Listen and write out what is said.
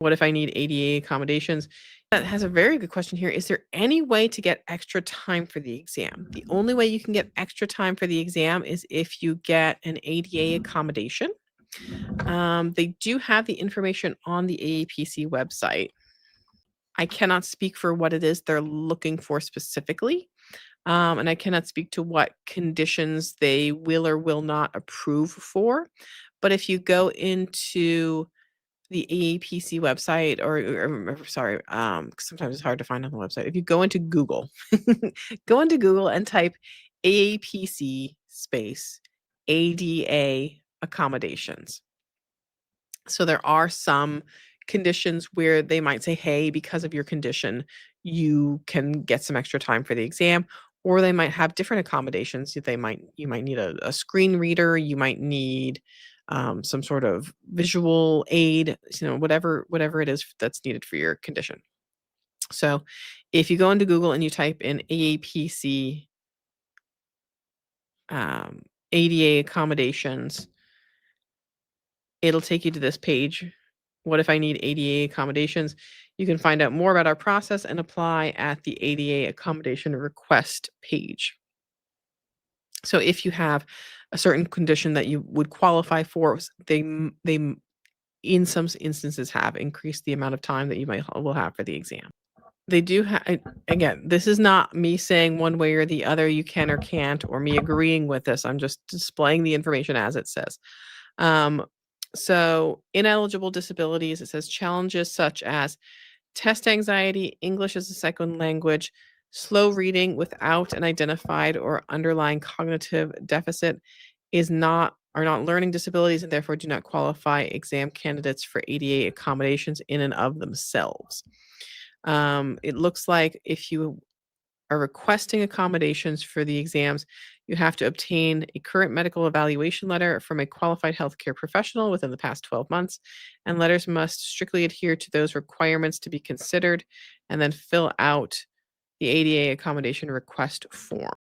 What if I need ADA accommodations? That has a very good question here. Is there any way to get extra time for the exam? The only way you can get extra time for the exam is if you get an ADA accommodation. They do have the information on the AAPC website. I cannot speak for what it is they're looking for specifically, and I cannot speak to what conditions they will or will not approve for. But if you go into the AAPC website or sorry, sometimes it's hard to find on the website. If you go into Google, go into Google and type AAPC space ADA accommodations. So there are some conditions where they might say, hey, because of your condition, you can get some extra time for the exam. Or they might have different accommodations. You might need a screen reader, you might need some sort of visual aid, whatever it is that's needed for your condition. So if you go into Google and you type in AAPC ADA accommodations, it'll take you to this page. What if I need ADA accommodations? You can find out more about our process and apply at the ADA accommodation request page. So if you have a certain condition that you would qualify for, they in some instances have increased the amount of time that you will have for the exam. They do have, again, this is not me saying one way or the other you can or can't, or me agreeing with this. I'm just displaying the information as it says. So ineligible disabilities, it says challenges such as test anxiety, English as a second language, slow reading without an identified or underlying cognitive deficit are not learning disabilities and therefore do not qualify exam candidates for ADA accommodations in and of themselves. It looks like if you are requesting accommodations for the exams, you have to obtain a current medical evaluation letter from a qualified healthcare professional within the past 12 months, and letters must strictly adhere to those requirements to be considered, and then fill out the ADA accommodation request form.